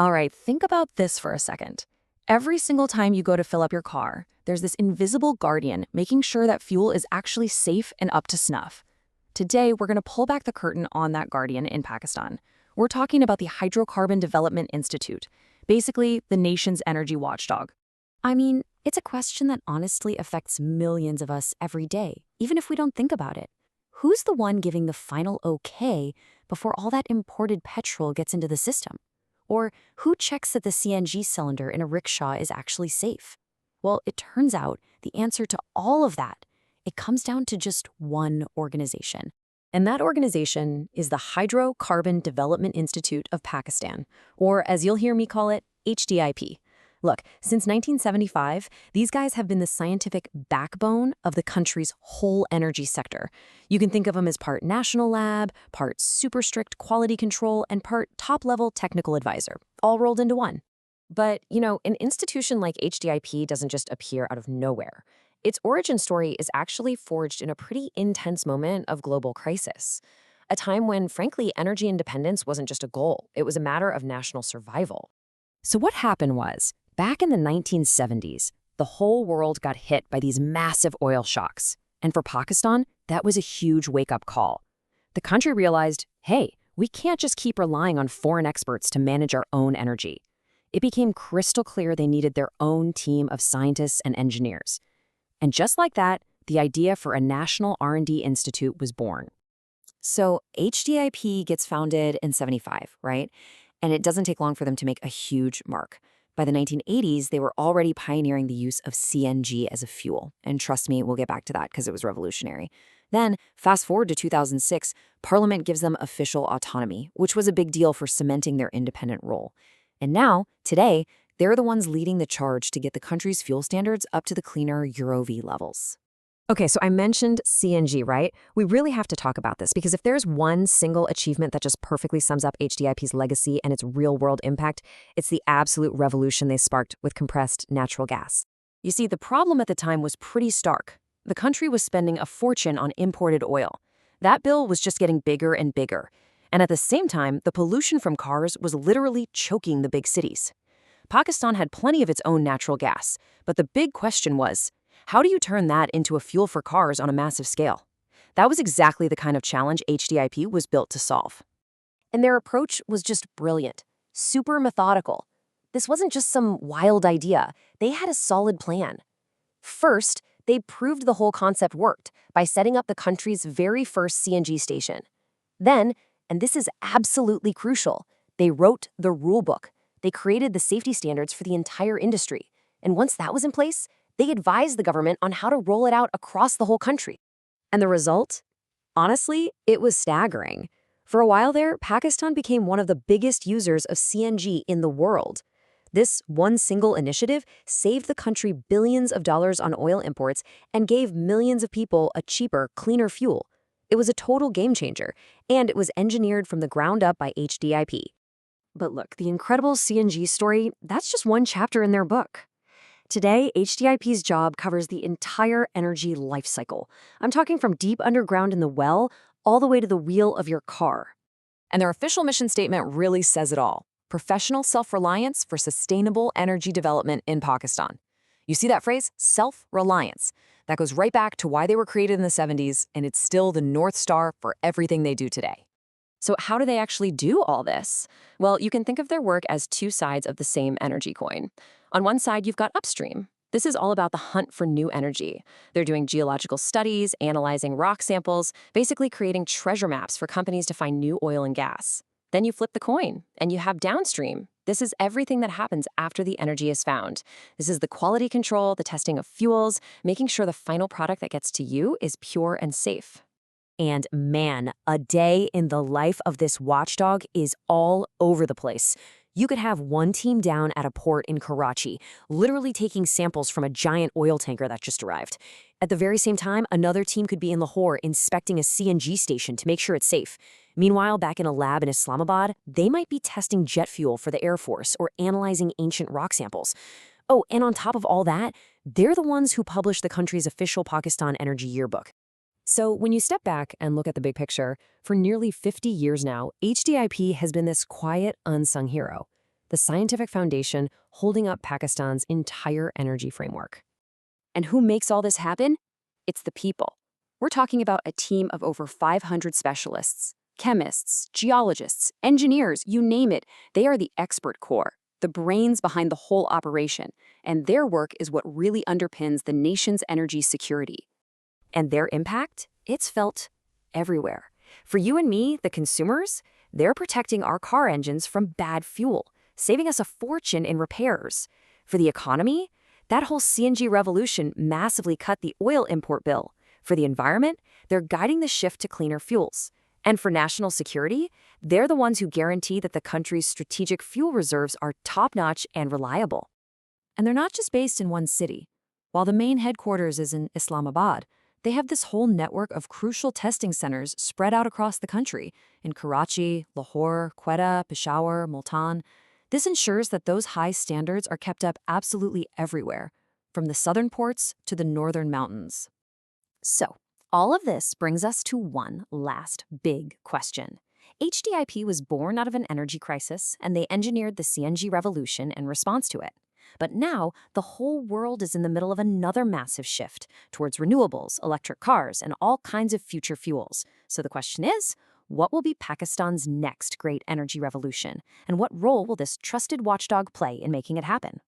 All right, think about this for a second. Every single time you go to fill up your car, there's this invisible guardian making sure that fuel is actually safe and up to snuff. Today, we're going to pull back the curtain on that guardian in Pakistan. We're talking about the Hydrocarbon Development Institute, basically the nation's energy watchdog. I mean, it's a question that honestly affects millions of us every day, even if we don't think about it. Who's the one giving the final okay before all that imported petrol gets into the system? Or who checks that the CNG cylinder in a rickshaw is actually safe? Well, it turns out the answer to all of that, it comes down to just one organization. And that organization is the Hydrocarbon Development Institute of Pakistan, or as you'll hear me call it, HDIP. Look, since 1975, these guys have been the scientific backbone of the country's whole energy sector. You can think of them as part national lab, part super strict quality control, and part top-level technical advisor, all rolled into one. But, an institution like HDIP doesn't just appear out of nowhere. Its origin story is actually forged in a pretty intense moment of global crisis. A time when, frankly, energy independence wasn't just a goal, it was a matter of national survival. So what happened was, back in the 1970s, the whole world got hit by these massive oil shocks. And for Pakistan, that was a huge wake-up call. The country realized, hey, we can't just keep relying on foreign experts to manage our own energy. It became crystal clear they needed their own team of scientists and engineers. And just like that, the idea for a national R&D institute was born. So HDIP gets founded in 75, right? And it doesn't take long for them to make a huge mark. By the 1980s, they were already pioneering the use of CNG as a fuel. And trust me, we'll get back to that because it was revolutionary. Then, fast forward to 2006, Parliament gives them official autonomy, which was a big deal for cementing their independent role. And now, today, they're the ones leading the charge to get the country's fuel standards up to the cleaner Euro V levels. Okay, so I mentioned CNG, right? We really have to talk about this because if there's one single achievement that just perfectly sums up HDIP's legacy and its real-world impact, it's the absolute revolution they sparked with compressed natural gas. You see, the problem at the time was pretty stark. The country was spending a fortune on imported oil. That bill was just getting bigger and bigger. And at the same time, the pollution from cars was literally choking the big cities. Pakistan had plenty of its own natural gas, but the big question was, how do you turn that into a fuel for cars on a massive scale? That was exactly the kind of challenge HDIP was built to solve. And their approach was just brilliant, super methodical. This wasn't just some wild idea. They had a solid plan. First, they proved the whole concept worked by setting up the country's very first CNG station. Then, and this is absolutely crucial, they wrote the rule book. They created the safety standards for the entire industry. And once that was in place, they advised the government on how to roll it out across the whole country. And the result? Honestly, it was staggering. For a while there, Pakistan became one of the biggest users of CNG in the world. This one single initiative saved the country billions of dollars on oil imports and gave millions of people a cheaper, cleaner fuel. It was a total game changer, and it was engineered from the ground up by HDIP. But look, the incredible CNG story, that's just one chapter in their book. Today, HDIP's job covers the entire energy life cycle. I'm talking from deep underground in the well all the way to the wheel of your car. And their official mission statement really says it all. Professional self-reliance for sustainable energy development in Pakistan. You see that phrase? Self-reliance. That goes right back to why they were created in the 70s, and it's still the North Star for everything they do today. So how do they actually do all this? Well, you can think of their work as two sides of the same energy coin. On one side, you've got Upstream. This is all about the hunt for new energy. They're doing geological studies, analyzing rock samples, basically creating treasure maps for companies to find new oil and gas. Then you flip the coin, and you have Downstream. This is everything that happens after the energy is found. This is the quality control, the testing of fuels, making sure the final product that gets to you is pure and safe. And man, a day in the life of this watchdog is all over the place. You could have one team down at a port in Karachi, literally taking samples from a giant oil tanker that just arrived. At the very same time, another team could be in Lahore inspecting a CNG station to make sure it's safe. Meanwhile, back in a lab in Islamabad, they might be testing jet fuel for the Air Force or analyzing ancient rock samples. Oh, and on top of all that, they're the ones who publish the country's official Pakistan Energy Yearbook. So when you step back and look at the big picture, for nearly 50 years now, HDIP has been this quiet, unsung hero. the scientific foundation holding up Pakistan's entire energy framework. And who makes all this happen? It's the people. We're talking about a team of over 500 specialists, chemists, geologists, engineers, you name it. They are the expert core, the brains behind the whole operation, and their work is what really underpins the nation's energy security. And their impact? It's felt everywhere. For you and me, the consumers, they're protecting our car engines from bad fuel, saving us a fortune in repairs. For the economy, that whole CNG revolution massively cut the oil import bill. For the environment, they're guiding the shift to cleaner fuels. And for national security, they're the ones who guarantee that the country's strategic fuel reserves are top-notch and reliable. And they're not just based in one city. While the main headquarters is in Islamabad, they have this whole network of crucial testing centers spread out across the country in Karachi, Lahore, Quetta, Peshawar, Multan. This ensures that those high standards are kept up absolutely everywhere, from the southern ports to the northern mountains. So, all of this brings us to one last big question. HDIP was born out of an energy crisis, and they engineered the CNG revolution in response to it. But now, the whole world is in the middle of another massive shift towards renewables, electric cars, and all kinds of future fuels. So the question is, what will be Pakistan's next great energy revolution? And what role will this trusted watchdog play in making it happen?